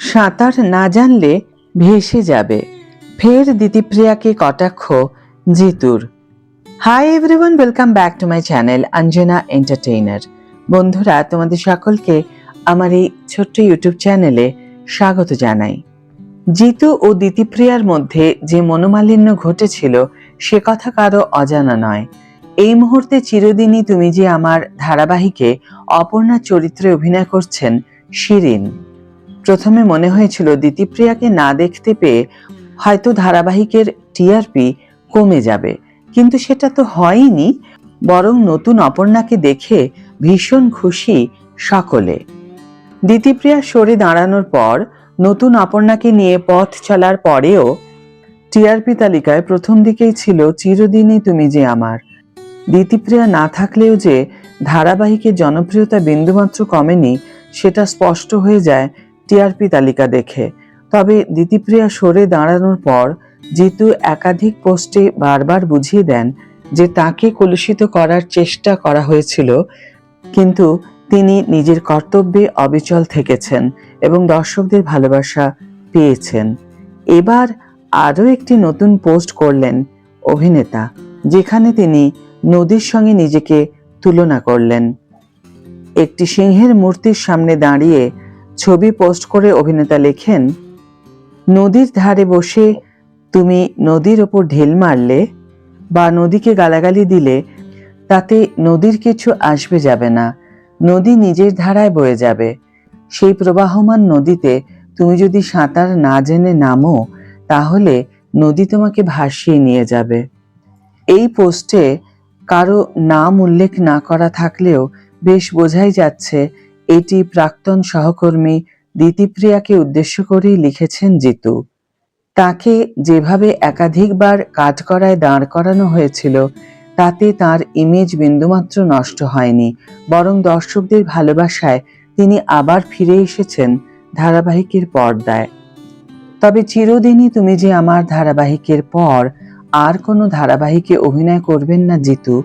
সাঁতার না জানলে ভেসে যাবে, ফের দিতিপ্রিয়াকে কটাক্ষ জিতুর। Hi everyone, welcome back to my channel Anjana entertainer. বন্ধুরা, তোমাদের সকলকে আমার এই ছোট্ট ইউটিউব চ্যানেলে স্বাগত জানাই। জিতু ও দিতিপ্রিয়ার মধ্যে যে মনোমালিন্য ঘটেছিল সে কথা কারো অজানা নয়। এই মুহূর্তে চিরদিনই তুমি যে আমার ধারাবাহিকে অপর্ণার চরিত্রে অভিনয় করছেন শিরিন। প্রথমে মনে হয়েছিল দিতিপ্রিয়াকে না দেখতে পেয়ে হয়তো ধারাবাহিকের টিআরপি কমে যাবে, কিন্তু সেটা তো হয়নি। বরং নতুন অপর্ণাকে দেখে ভীষণ খুশি সকলে। দিতিপ্রিয়া সরে দাঁড়ানোর পর নতুন অপর্ণাকে নিয়ে পথ চলার পরেও টিআরপি তালিকায় প্রথম দিকেই ছিল চিরদিনই তুমি যে আমার। দিতিপ্রিয়া না থাকলেও যে ধারাবাহিকের জনপ্রিয়তা বিন্দুমাত্র কমেনি সেটা স্পষ্ট হয়ে যায় টিআরপি তালিকা দেখে। তবে দিতিপ্রিয়া সরে দাঁড়ানোর পর জিতু একাধিক পোস্টে বারবার বুঝিয়ে দেন যে তাকে কলুষিত করার চেষ্টা করা হয়েছিল, কিন্তু তিনি নিজের কর্তব্যে অবিচল থেকেছেন এবং দর্শকদের ভালোবাসা পেয়েছেন। এবার আরও একটি নতুন পোস্ট করলেন অভিনেতা, যেখানে তিনি নদীর সঙ্গে নিজেকে তুলনা করলেন। একটি সিংহের মূর্তির সামনে দাঁড়িয়ে ছবি পোস্ট করে অভিনেতা লেখেন, নদীর ধারে বসে তুমি নদীর ওপর ঢেল মারলে বা নদীকে গালাগালি দিলে তাতে নদীর কিছু আসবে যাবে না, নদী নিজের ধারায় বয়ে যাবে। সেই প্রবাহমান নদীতে তুমি যদি সাঁতার না জেনে নামো তাহলে নদী তোমাকে ভাসিয়ে নিয়ে যাবে। এই পোস্টে কারো নাম উল্লেখ না করা থাকলেও বেশ বোঝাই যাচ্ছে এটি প্রাক্তন সহকর্মী দিতিপ্রিয়াকে উদ্দেশ্য করেই লিখেছেন জিতু। তাকে যেভাবে একাধিকবার কাঠগড়ায় দাঁড় করানো হয়েছিল তাতে তার ইমেজ বিন্দুমাত্র নষ্ট হয়নি, বরং দর্শকদের ভালোবাসায় তিনি আবার ফিরে এসেছেন ধারাবাহিকের পর্দায়। তবে চিরদিনই তুমি যে আমার ধারাবাহিকের পর আর কোনো ধারাবাহিকে অভিনয় করবেন না জিতু,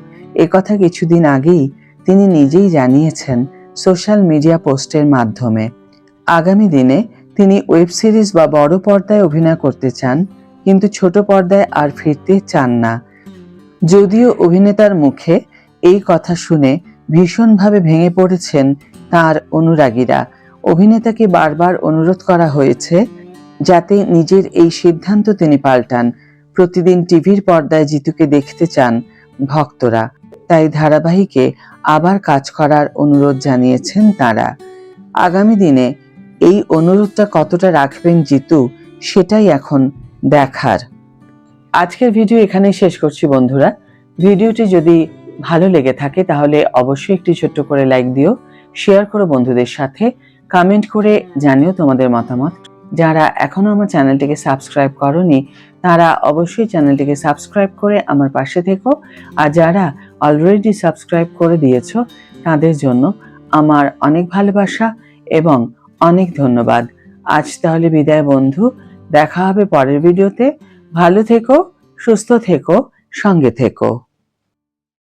একথা কিছুদিন আগেই তিনি নিজেই জানিয়েছেন সোশ্যাল মিডিয়া পোস্টের মাধ্যমে। আগামী দিনে তিনি ওয়েব সিরিজ বা বড় পর্দায় অভিনয় করতে চান, কিন্তু ছোট পর্দায় আর ফিরতে চান না। যদিও অভিনেতার মুখে এই কথা শুনে ভীষণভাবে ভেঙে পড়েছেন তার অনুরাগীরা। অভিনেতাকে বারবার অনুরোধ করা হয়েছে যাতে নিজের এই সিদ্ধান্ত তিনি পাল্টান। প্রতিদিন টিভির পর্দায় জিতুকে দেখতে চান ভক্তরা, তাই ধারাবাহিকে আবার কাজ করার অনুরোধ জানিয়েছেন তারা। আগামী দিনে এই অনুরোধটা কতটা রাখবেন জিতু সেটাই এখন দেখার। আজকের ভিডিও এখানেই শেষ করছি বন্ধুরা। ভিডিওটি যদি ভালো লেগে থাকে তাহলে অবশ্যই একটি ছোট্ট করে লাইক দিও, শেয়ার করো বন্ধুদের সাথে, কমেন্ট করে জানিও তোমাদের মতামত। যারা এখনো আমার চ্যানেলটিকে সাবস্ক্রাইব করোনি তারা অবশ্যই চ্যানেলটিকে সাবস্ক্রাইব করে আমার পাশে থেকো, আর যারা অলরেডি সাবস্ক্রাইব করে দিয়েছো তাদের জন্য আমার অনেক ভালোবাসা এবং অনেক ধন্যবাদ। আজ তাহলে বিদায় বন্ধু, দেখা হবে পরের ভিডিওতে। ভালো থেকো, সুস্থ থেকো, সঙ্গে থেকো।